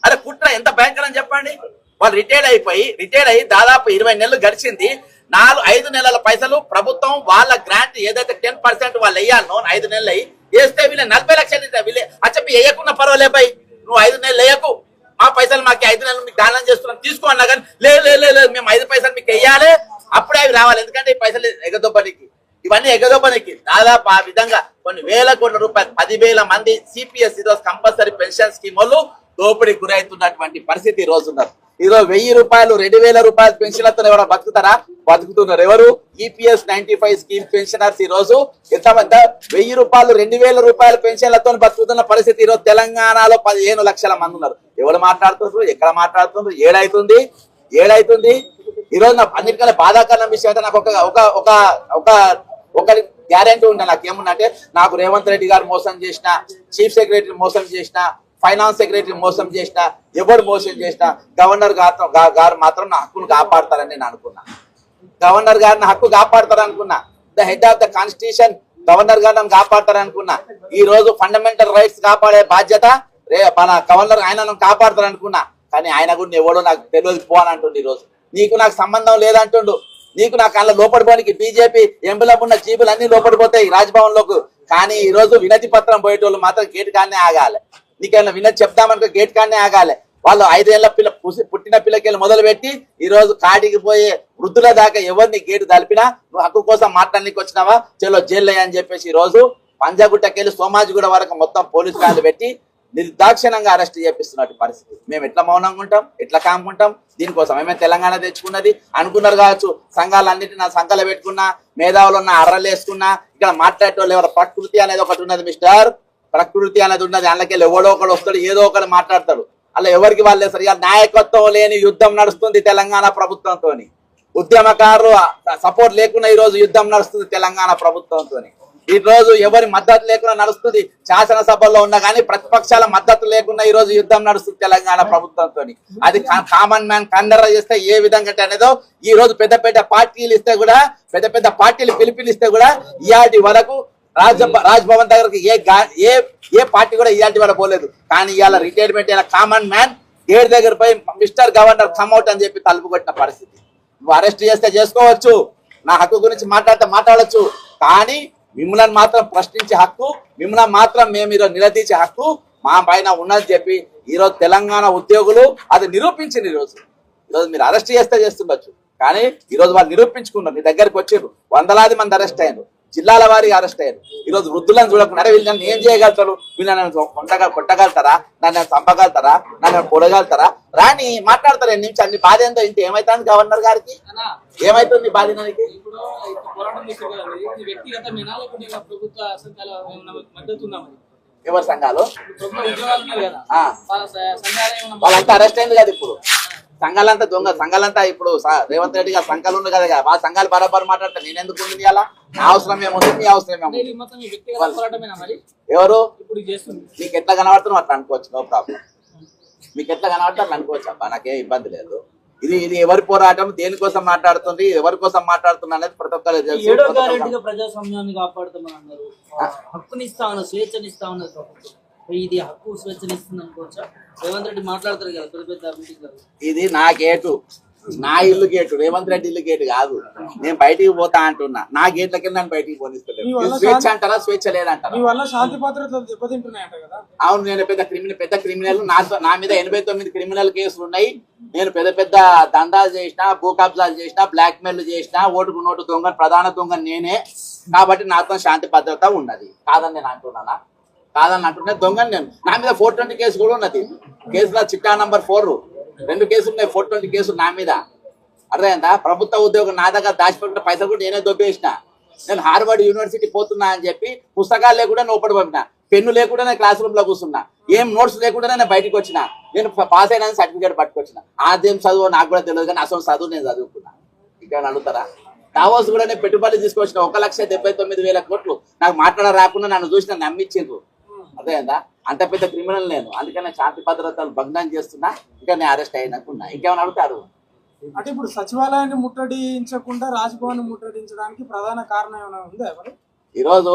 అరే కుట్ర ఎంత భయంకరం చెప్పండి. వాళ్ళు రిటైర్డ్ అయ్యి దాదాపు 20 నెలలు గడిచింది. 5 నెలల పైసలు ప్రభుత్వం వాళ్ళ గ్రాంట్ ఏదైతే 10% వాళ్ళు వేయాలనో 5 నెలలు అయ్యి వేస్తే వీళ్ళ 40 లక్షలు వీళ్ళే చెప్పి వేయకుండా పర్వాలే పై నువ్వు 5 నెలలు వేయకు, మా పైసలు మాకు 5 నెలలు మీకు దానం చేస్తున్నాం తీసుకో అన్నా కానీ లేదు మేము 5 పైసలు మీకు వేయాలి, అప్పుడే అవి రావాలి. ఎందుకంటే ఈ పైసలు ఎగదొబ్బనికి ఇవన్నీ ఎగదొబ్బనికి దాదాపు ఆ విధంగా కొన్ని వేల కోట్ల రూపాయలు 10,000 మంది సిపిఎస్ ఈరోజు కంపల్సరీ పెన్షన్ స్కీమ్ వాళ్ళు దోపిడీ గురవుతున్నటువంటి పరిస్థితి ఈ రోజు ఉన్నారు. ఈరోజు 1000 రూపాయలు 2,000 రూపాయల పెన్షన్లతో ఎవరైనా బతుకుతారా? బతుకుతున్నారు. ఎవరు? ఈపీఎస్ 95 స్కీమ్ పెన్షనర్స్ ఈ రోజు ఎంతమంది 1000 రూపాయలు 2,000 రూపాయల పెన్షన్లతో బతుకుతున్న పరిస్థితి ఈ రోజు తెలంగాణలో 15 లక్షల మంది ఉన్నారు. ఎవరు మాట్లాడుతున్నారు? ఎక్కడ మాట్లాడుతున్నారు? ఏడైతుంది ఈ రోజు నాకు అన్నిటికన్నా బాధాకరణ విషయం అంటే నాకు ఒక గ్యారెంటీ ఉండే. నాకు ఏముందంటే నాకు రేవంత్ రెడ్డి గారు మోసం చేసిన, చీఫ్ సెక్రటరీ మోసం చేసిన, ఫైనాన్స్ సెక్రటరీ మోసం చేసిన, ఎవరు మోసం చేసిన గవర్నర్ గారు మాత్రం నా హక్కును కాపాడతారని నేను అనుకున్నా. గవర్నర్ గారు నా హక్కు కాపాడతారనుకున్నా. The head of the constitution governor గారు నన్ను కాపాడతారనుకున్నా. ఈ రోజు ఫండమెంటల్ రైట్స్ కాపాడే బాధ్యత మన గవర్నర్ ఆయన నన్ను కాపాడతారనుకున్నా. కానీ ఆయన కూడా ఎవడో నాకు తెలియదు పో అని అంటుండు. ఈ రోజు నీకు నాకు సంబంధం లేదంటుండు. నీకు నాకు అలా లోపడిపోనికి బీజేపీ ఎంబులో ఉన్న జీబులు అన్ని లోపడిపోతాయి రాజ్భవన్ లోకి. కానీ ఈ రోజు వినతి పత్రం పోయేటోళ్ళు మాత్రం గేట్ కాడనే ఆగాలి. నీకేమైనా వినతి చెప్దామనుకో గేట్ కాడనే ఆగాలి. వాళ్ళు 5 ఏళ్ల పుట్టిన పిల్లకెళ్ళి మొదలు పెట్టి ఈ రోజు కాటికి పోయే వృద్ధుల దాకా ఎవరిని గేటు తలిపినా నువ్వు హక్కు కోసం మాట్లాడడానికి వచ్చినావా చలో జైల్లో అని చెప్పేసి ఈ రోజు పంజాగుట్టకెళ్ళి సోమాజిగూడ వరకు మొత్తం పోలీసు వ్యాన్లు పెట్టి నిర్దాక్షిణంగా అరెస్ట్ చేపిస్తున్నట్టు పరిస్థితి. మేము ఎట్లా మౌనంగా ఉంటాం? ఎట్లా కాముకుంటాం? దీనికోసం ఏమైనా తెలంగాణ తెచ్చుకున్నది అనుకున్నారు కావచ్చు. సంఘాలన్నిటి నా సంఘాలు పెట్టుకున్నా, మేధావులు ఉన్న అర్రలు వేసుకున్నా, ఇక్కడ మాట్లాడేటోళ్ళు ఎవరు ప్రకృతి అనేది ఒకటి ఉన్నది మిస్టర్. ప్రకృతి అనేది ఉన్నది. అందులోకెళ్ళి ఎవడో ఒకడు వస్తాడు, ఏదో ఒకడు మాట్లాడతాడు. అలా ఎవరికి వాళ్ళు సరిగా నాయకత్వం లేని యుద్ధం నడుస్తుంది తెలంగాణ ప్రభుత్వంతో. ఉద్యమకారులు సపోర్ట్ లేకుండా ఈ రోజు యుద్ధం నడుస్తుంది తెలంగాణ ప్రభుత్వంతో. ఈ రోజు ఎవరి మద్దతు లేకుండా నడుస్తుంది. శాసనసభలో ఉన్నా కానీ ప్రతిపక్షాల మద్దతు లేకుండా ఈ రోజు యుద్ధం నడుస్తుంది తెలంగాణ ప్రభుత్వంతో. అది కామన్ మ్యాన్ కండర చేస్తే ఏ విధంగా అనేదో ఈ రోజు పెద్ద పార్టీలు ఇస్తే కూడా పెద్ద పార్టీలు పిలిపిలిస్తే కూడా ఇయాటి వరకు రాజ్భవన్ దగ్గరకు ఏ పార్టీ కూడా ఇయాటి వరకు పోలేదు. కానీ ఇవాళ రిటైర్మెంట్ అయిన కామన్ మ్యాన్ గేట్ దగ్గర పోయి మిస్టర్ గవర్నర్ కమ్అట్ అని చెప్పి తలుపు కొట్టిన పరిస్థితి. నువ్వు అరెస్ట్ చేస్తే చేసుకోవచ్చు, నా హక్కు గురించి మాట్లాడవచ్చు. కానీ మిమ్మల్ని మాత్రం ప్రశ్నించే హక్కు, మిమ్మల్ని మాత్రం మేము ఈరోజు నిలదీసే హక్కు మా పైన ఉన్నది చెప్పి ఈరోజు తెలంగాణ ఉద్యోగులు అది నిరూపించింది. ఈరోజు మీరు అరెస్ట్ చేస్తుండొచ్చు, కానీ ఈరోజు వాళ్ళు నిరూపించుకున్నారు. మీ దగ్గరికి వచ్చారు, వందలాది మంది అరెస్ట్ అయ్యారు, జిల్లాల వారికి అరెస్ట్ అయ్యారు. ఈరోజు వృద్ధులను చూడకుండా వీళ్ళని ఏం చేయగలుగుతారు, వీళ్ళని కొట్టగలుగుతారా, నన్ను చంపగలుగుతారా, నన్ను పొడగలుగుతారా, రాని మాట్లాడతారు. ఎన్ని నిమిషాలు నీ బాధ ఏందో ఇంత ఏమైతుంది గవర్నర్ గారికి, ఏమైతుంది నీ బాధ? ఎవరి సంఘాలు వాళ్ళంతా అరెస్ట్ అయింది కదా. ఇప్పుడు సంఘాలంతా దొంగ సంఘాలంతా ఇప్పుడు రేవంత్ రెడ్డి గారు సంఘాలు ఉంది కదా, ఆ సంఘాలు బరాబర్ మాట్లాడతారు. నేను ఎందుకు ఉంది అలా? నా అవసరం ఏముంది, మీ అవసరం ఏముంది? ఎవరు మీకు ఎట్లా కనబడుతున్నా అట్లా అనుకోవచ్చు, నో ప్రాబ్లం. మీకు ఎట్లా కనబడితే అట్లా అనుకోవచ్చు అబ్బా, నాకేం ఇబ్బంది లేదు. ఇది ఎవరి పోరాటం, దేనికోసం మాట్లాడుతుంది, ఎవరి కోసం మాట్లాడుతున్నా అనేది ప్రతి ఒక్కరు. ప్రజాస్వామ్యాన్ని కాపాడుతామని అన్నారు, హక్కుని ఇస్తా ఉన్నారు, స్వేచ్ఛని ఇస్తా ఉన్నారు. ఇది హక్కు స్వేచ్ఛని ఇస్తుంది అనుకోవచ్చా? రేవంత్ రెడ్డి మాట్లాడతారు కదా పెద్ద పెద్ద మీటింగ్. ఇది నా గేటు, నా ఇల్లు గేటు, రేవంత్ రెడ్డి ఇల్లు గేటు కాదు. నేను బయటికి పోతా అంటున్నా, నా గేట్లకి నన్ను బయటికి పోనిస్తలేదు. స్వేచ్ఛ అంటారా, స్వేచ్ఛ లేదంటారా? శాంతి భద్రతలు దెబ్బతింటున్నాయంట కదా. అవును, నేను పెద్ద క్రిమినల్. నా మీద 89 క్రిమినల్ కేసులు ఉన్నాయి. నేను పెద్ద దందాలు చేసిన, భూ కబ్జాలు చేసిన, బ్లాక్ మెయిల్ చేసిన, ఓటుకు నోటు దొంగ, ప్రధాన దొంగ నేనే. కాబట్టి నాతో శాంతి భద్రత ఉన్నది. కాదని నేను అంటున్నానా? కాదని అంటున్నా. దొంగని నేను. నా మీద 420 కేసు కూడా ఉన్నది. కేసులో చిట్టా నంబర్ 4 2 కేసులు ఉన్నాయి. 420 కేసులు నా మీద. అర్థమైందా? ప్రభుత్వ ఉద్యోగం నా దగ్గర దాచిపెట్టిన పైసలు కూడా నేనే దొబ్బేసిన. నేను హార్వర్డ్ యూనివర్సిటీ పోతున్నా అని చెప్పి పుస్తకాలు లేకుండా లోపడి పంపిన, పెన్ను లేకుండా నేను క్లాస్ రూమ్ లో కూర్చున్నా, ఏం నోట్స్ లేకుండా నేను బయటకు వచ్చిన, నేను పాస్ అయినా సర్టిఫికేట్ పట్టుకొచ్చిన. అదేం చదువు నాకు కూడా తెలియదు, కానీ అసలు చదువు నేను చదువుకున్నా. ఇక్కడ అడుగుతారా? దావోస్ కూడా నేను పెట్టుబడి తీసుకొచ్చిన 1,79,000 కోట్లు. నాకు మాట్లాడ రాకుండా నన్ను చూసి నన్ను నమ్మించిండ్రు. అర్థమైందా? అంత పెద్ద క్రిమినల్ నేను. అందుకని శాంతి భద్రతలు భగ్నం చేస్తున్నా. ఇంకా నేను అరెస్ట్ అయినకున్నా. ఇంకేమైనా అడుగుతారు? అంటే ఇప్పుడు సచివాలయాన్ని ముట్టడించకుండా రాజ్భవన్ ముట్టడించడానికి ప్రధాన కారణం ఏమైనా ఉందా? ఈరోజు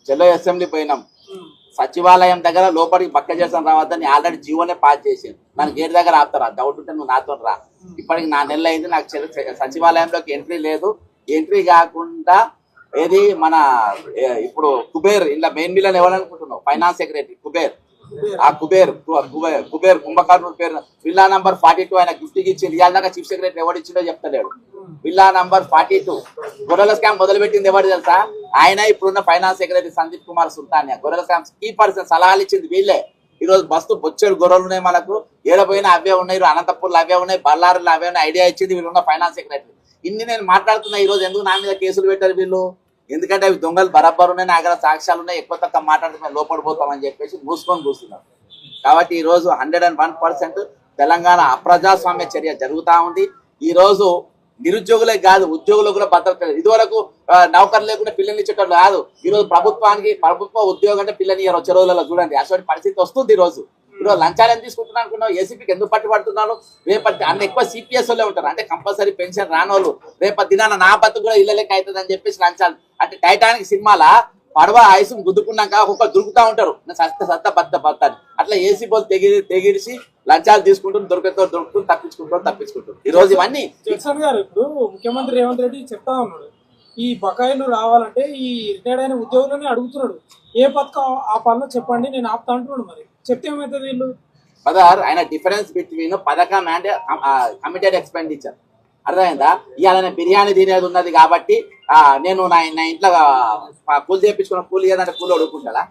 చెల్లో అసెంబ్లీ పోయినాం, సచివాలయం దగ్గర లోపలికి పక్క చేసిన రావద్దని ఆల్రెడీ జీవోనే పాస్ చేసాను. నన్ను గేట్ దగ్గర ఆపుతారా? డౌట్ ఉంటే నువ్వు నాతో రా. ఇప్పటికి 4 నెలలు అయింది, నాకు సచివాలయంలోకి ఎంట్రీ లేదు. ఎంట్రీ కాకుండా ఏది మన ఇప్పుడు కుబేర్ ఇలా మెయిన్ మిల్లని ఎవరనుకుంటున్నావు? Finance secretary Kuber. ఆ కుబేర్ కుంభకర్ణుల పేరు విల్లా నంబర్ 42 ఆయన గిఫ్ట్ ఇచ్చింది. ఇవాళ దాకా చీఫ్ సెక్రటరీ ఎవరు ఇచ్చిందో చెప్తలేడు. విల్లా నంబర్ 42 గొర్రెల స్కామ్ మొదలుపెట్టింది ఎవరు తెలుసా? ఆయన. ఇప్పుడున్న ఫైనాన్స్ సెక్రటరీ సందీప్ కుమార్ సుల్తానియా. గొర్రెల స్కామ్ కీ పర్సన్, సలహాలు ఇచ్చింది వీళ్ళే. ఈ రోజు బస్తు బొచ్చేడు గొర్రెలు ఉన్నాయి మనకు, ఏడపోయినా అవే ఉన్నాయి, అనంతపూర్లో అవే ఉన్నాయి, బళ్ళారులో అవే ఉన్నాయి. ఐడియా ఇచ్చింది వీళ్ళున్న ఫైనాన్స్ సెక్రటరీ. ఇన్ని నేను మాట్లాడుతున్నా. ఈ రోజు ఎందుకు నా మీద కేసులు పెట్టారు వీళ్ళు? ఎందుకంటే అవి దొంగలు బరాబర్ ఉన్నాయి, నా దగ్గర సాక్ష్యాలు ఉన్నాయి, ఎక్కువ తక్కువ మాట్లాడుతున్నా లోపడిపోతామని చెప్పేసి మూసుకొని కూర్చున్నారు. కాబట్టి ఈ రోజు 101% తెలంగాణ అప్రజాస్వామ్య చర్య జరుగుతా ఉంది. ఈ రోజు నిరుద్యోగులే కాదు, ఉద్యోగులకు కూడా భద్రత లేదు. ఇదివరకు నౌకర్లు లేకుండా పిల్లల్ని ఇచ్చేటోళ్ళు కాదు. ఈ రోజు ప్రభుత్వ ఉద్యోగం అంటే పిల్లని వచ్చే రోజులలో చూడండి అటువంటి పరిస్థితి వస్తుంది. ఈ రోజు లంచాలు ఎంత తీసుకుంటున్నా అనుకున్నావు? ఏసీపీకి ఎందుకు పట్టుబడుతున్నారు? రేపటి అన్ని ఎక్కువ సిపిఎస్ వాళ్ళే ఉంటారు, అంటే కంపల్సరీ పెన్షన్ రానోళ్ళు. రేపటి దినాన నా బతుకు కూడా ఇళ్ళ లెక్క అవుతుంది అని చెప్పేసి లంచాలు. అంటే టైటానిక్ సినిమాల పడవ ఐసు గుద్దుకున్నాక ఒక్కొక్క దొరుకుతా ఉంటారు, సత్త బతాని. అట్లా ఏసీ బోల్ తెగిరిసి లంచాలు తీసుకుంటూ దొరుకుతూ తప్పించుకుంటారు. ఈ రోజు ఇవన్నీ కిషన్ గారు, ఇప్పుడు ముఖ్యమంత్రి రేవంత్ రెడ్డి చెప్తా ఉన్నాడు, ఈ బకాయిలు రావాలంటే ఈ రిటైర్డ్ అయిన ఉద్యోగులని అడుగుతున్నాడు. ఏ పథకం ఆ పనులు చెప్పండి, నేను ఆపుతా అంటున్నాడు. మరి చెప్తే ఏమవుతుంది? వీళ్ళు బదర్ ఆయన డిఫరెన్స్ బిట్వీన్ పథకం అండ్ కమిటెడ్ ఎక్స్పెండిచర్. అర్థమైందా? ఇవాళ నేను బిర్యానీ తినేది ఉన్నది కాబట్టి నేను నా ఇంట్లో కూలి చేయించుకున్న కూలి ఏదంటే కూలి అడుగుకుంటా?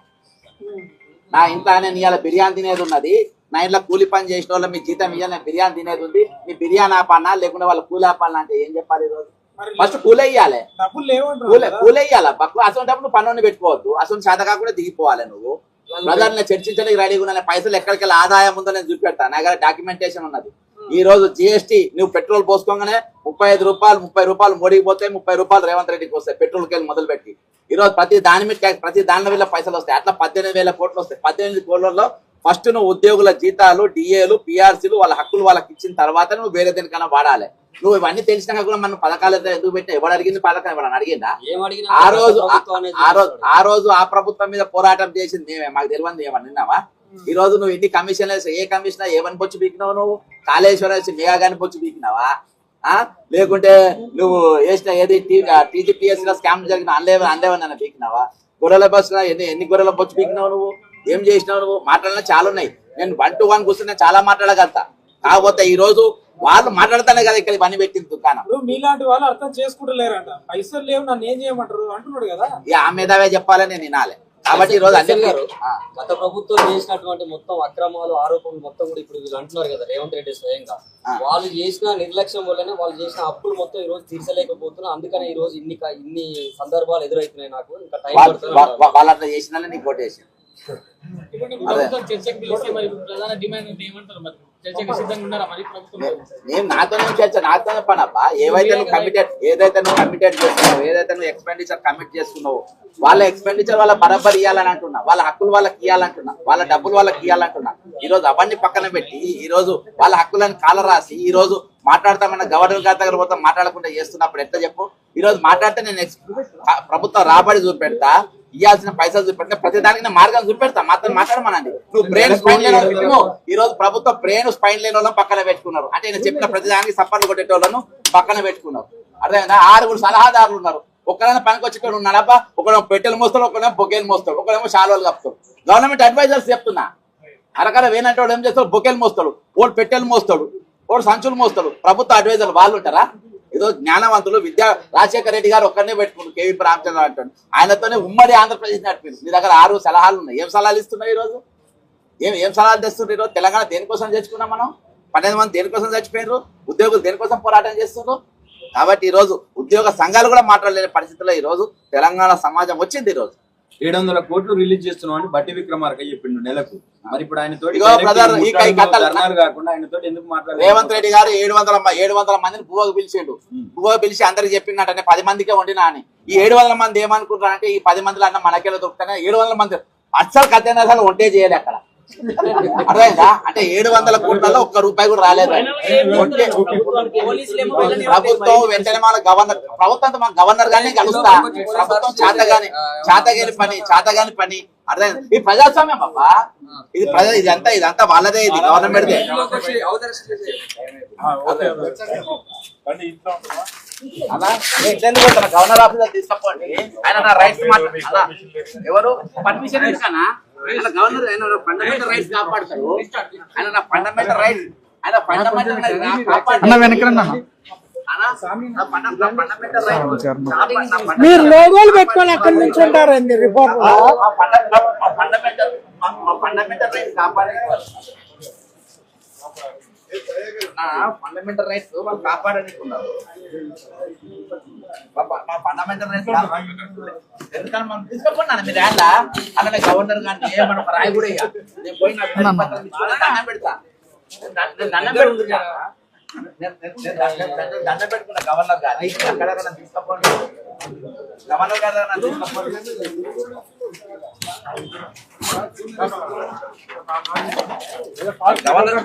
నా ఇంట్లో నేను ఇవాళ బిర్యానీ తినేది ఉన్నది, నా ఇంట్లో కూలి పని చేసిన వాళ్ళు మీ జీతం ఇవ్వాలి, నేను బిర్యానీ తినేది ఉంది, మీ బిర్యానీ ఆపాలనా లేకుండా వాళ్ళ కూలి ఆపాలనా అంటే ఏం చెప్పాలి? ఈరోజు ఫస్ట్ కూలే ఇవ్వాలి, కూలే ఇవ్వాలి. అసలు నువ్వు పన్నుని పెట్టుకోవద్దు, అసలు చేత కాకుండా దిగిపోవాలి. నువ్వు బ్రదర్ నేను చర్చించడానికి రెడీగా ఉన్నా, పైసలు ఎక్కడికి ఆదాయం ఉందో నేను చూపెడతాను, నా దగ్గర డాక్యుమెంటేషన్ ఉన్నది. ఈ రోజు జిఎస్టీ నువ్వు పెట్రోల్ పోసుకోగానే 35 రూపాయలు 30 రూపాయలు మోడీకి పోతాయి, 30 రూపాయలు రేవంత్ రెడ్డికి వస్తాయి. పెట్రోల్కి వెళ్ళి మొదలు పెట్టి ఈ రోజు ప్రతి దాని మీద ప్రతి దానిలో వీళ్ళ పైసలు వస్తాయి. అట్లా 18,000 కోట్లు వస్తాయి. 18 కోట్లలో ఫస్ట్ నువ్వు ఉద్యోగుల జీతాలు, డిఏలు, పిఆర్సీలు వాళ్ళ హక్కులు వాళ్ళకి ఇచ్చిన తర్వాత నువ్వు వేరే దేనికన్నా వాడాలి. నువ్వు ఇవన్నీ తెలిసినాక కూడా మనం పథకాలు ఎందుకు పెట్టినా? ఎవరు అడిగింది పథకం? ఎవరైనా అడిగిందా? ఆ రోజు ఆ ప్రభుత్వం మీద పోరాటం చేసింది మేమే, మాకు తెలియదు ఏమన్నా విన్నావా? ఈ రోజు నువ్వు ఎన్ని కమిషన్లు, ఏ కమిషనర్ ఏమని పొచ్చు పీకినావు? నువ్వు కాళేశ్వరం మెగా గాని పొచ్చు పీకినావా? లేకుంటే నువ్వు వేసిన ఏది టీజీపీఎస్ లో స్కామ్ జరిగిన అనలేవన్నా పీకినావా? గొర్రెల బస్ ఎన్ని గొర్రెల బొచ్చు పీకినావు నువ్వు? ఏం చేసినావు నువ్వు? మాట్లాడినా చాలా ఉన్నాయి. నేను 1 to 1 కూర్చొని చాలా మాట్లాడగలుగుతా. కాకపోతే ఈ రోజు వాళ్ళు మాట్లాడతానే కదా ఇక్కడ పని పెట్టింది దుకాణం. ఇప్పుడు మీలాంటి వాళ్ళు అర్థం చేసుకుంటలేరంట. పైసలు లేవు నన్ను ఏం చేయమంటారు అంటున్నాడు కదా. ఆ మీదవే చెప్పాలని నేను వినాలి. కాబట్టి ఈ రోజు అసలు గారు గత ప్రభుత్వం చేసినటువంటి మొత్తం అక్రమాలు ఆరోపణలు మొత్తం కూడా ఇప్పుడు వీళ్ళు అంటున్నారు కదా రేవంత్ రెడ్డి స్వయంగా వాళ్ళు చేసిన నిర్లక్ష్యం వల్లనే వాళ్ళు చేసిన అప్పులు మొత్తం ఈ రోజు తీర్చలేకపోతున్నా. అందుకనే ఈ రోజు ఇన్ని సందర్భాలు ఎదురవుతున్నాయి. నాకు ఇంకా టైం పడుతుంది. వాళ్ళు అట్లా చేసిన నీకు ఓటేసి నేను నాతోనే చర్చ, నాతోనే పని అబ్బా. ఏదైతే నువ్వు కమిటెడ్ చేస్తున్నావు, ఏదైతే నువ్వు ఎక్స్పెండిచర్ కమిట్ చేసుకున్నావు, వాళ్ళ ఎక్స్పెండిచర్ వాళ్ళ బరాబర్ ఇవ్వాలని అంటున్నా, వాళ్ళ హక్కులు వాళ్ళకి ఇవ్వాలంటున్నా, వాళ్ళ డబ్బులు వాళ్ళకి ఇవ్వాలంటున్నా. ఈ రోజు అవన్నీ పక్కన పెట్టి ఈ రోజు వాళ్ళ హక్కులను కాల రాసి ఈ రోజు మాట్లాడతామన్న గవర్నర్ గారి దగ్గర పోతాం మాట్లాడకుండా చేస్తున్నప్పుడు ఎట్లా చెప్పు? ఈ రోజు మాట్లాడితే నేను ప్రభుత్వం రాబడి చూపెడతా, ఇవ్వాల్సిన పైసలు చూపెడితే ప్రతి దానికి మార్గం చూపెడతా. మాత్రం మాట్లాడమనండి. నువ్వు బ్రెయిన్ స్పైన్ లేని ఈ రోజు ప్రభుత్వం బ్రెయిన్ స్పైన్ లేని వాళ్ళని పక్కన పెట్టుకున్నారు. అంటే నేను చెప్పిన ప్రతి దానికి సప్పర్లు కొట్టేటోళ్ళను పక్కన పెట్టుకున్నారు. అర్థమైందా? 6 సలహాదారులు ఉన్నారు. ఒకరైనా పనికి వచ్చేటోడు ఉన్నాడబ్బా. ఒకడేమో పెట్టెలు మోస్తాడు, ఒకడేమో బొకేలు మోస్తాడు, ఒకడేమో శాలువాలు కప్పుతాడు. గవర్నమెంట్ అడ్వైజర్స్ చెప్తున్నా, అరకర వేనంటే ఏం చేస్తాడు? బొకేలు మోస్తాడు, ఓడు పెట్టెలు మోస్తాడు, ఓడు సంచులు మోస్తాడు. ప్రభుత్వ అడ్వైజర్లు వాళ్ళు ఉంటారా? ఏదో జ్ఞానవంతులు రాజశేఖర రెడ్డి గారు ఒక్కరినే పెట్టుకున్నారు. కేవీ రామచంద్ర అంటాడు. ఆయనతోనే ఉమ్మడి ఆంధ్రప్రదేశ్ నడిపింది. మీ దగ్గర 6 సలహాలు ఉన్నాయి. ఏం సలహాలు ఇస్తున్నావు ఈరోజు? ఏం సలహాలు తెస్తున్నారు ఈరోజు? తెలంగాణ దేనికోసం తెచ్చుకున్నాం మనం? 12 మంది దేనికోసం చచ్చిపోయినారు? ఉద్యోగులు దేనికోసం పోరాటం చేస్తున్నారు? కాబట్టి ఈ రోజు ఉద్యోగ సంఘాలు కూడా మాట్లాడలేని పరిస్థితుల్లో ఈ రోజు తెలంగాణ సమాజం వచ్చింది. ఈ రోజు 700 కోట్లు రిలీజ్ చేస్తున్నాం అని బట్టి విక్రమార్క చెప్పిండు నెలకు. మరి ఇప్పుడు ఆయన తోటి కాకుండా ఆయన తోటి ఎందుకు మాట్లాడారు? రేవంత్ రెడ్డి గారు 700 మందిని పువ్వుకు పిలిచిండు. పువ్వు పిలిచి అందరికి చెప్పిందంటే 10 మందికే వండినా అని. ఈ 700 మంది ఏమనుకుంటారు అంటే ఈ 10 మందిలో అన్న మనకేలో దొరుకుతానే 700 మంది అస్సలు కథ వంటే చేయాలి అక్కడ. అర్థమైందా? అంటే 700 కోట్లలో ₹1 కూడా రాలేదు. ప్రభుత్వం వెంటనే మన గవర్నర్ గానే కలుస్తా. ప్రభుత్వం చాతగాని పని అర్థమైంది. ఈ ప్రజాస్వామ్యం అబ్బా. ఇదంతా వాళ్ళదే. ఇది గవర్నమెంట్ గవర్నర్ ఆఫీసర్ తీసుకపోండి. ఆయన నా రైట్స్ ఎవరు పర్మిషన్ ఎందుకన్నా? ఆయన గవర్నర్, ఆయన ఫండమెంటల్ రైట్స్ కాపాడతాడు. ఆయన నా ఫండమెంటల్ రైట్స్, ఆయన ఫండమెంటల్ మీరు లోగోలు పెట్టుకొని అక్కడి నుంచి ఉంటారండి రిపోర్ట్. ఫండమెంటల్ రైట్స్ కాపాడే ఫండమెంటల్ రైట్స్ వాళ్ళు కాపాడనుకున్నారు. మా ఫండమెంటల్ రైట్స్ ఎందుకని మనం తీసుకోకుండా మీరు ఎలా అలానే గవర్నర్ గారిని మనం రాయి కూడా నేను పోయి దండం పెడతా. దండం పెట్టుకున్నా గవర్నర్ గారి అక్కడ తీసుకోండి. గవర్నర్ గారు తీసుకోండి. గవర్నర్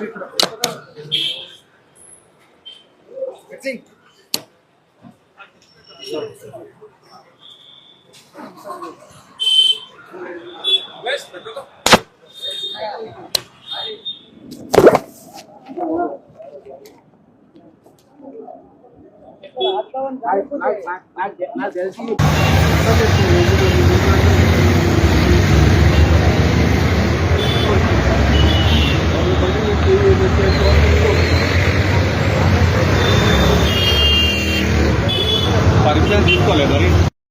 నాకు తెలిసి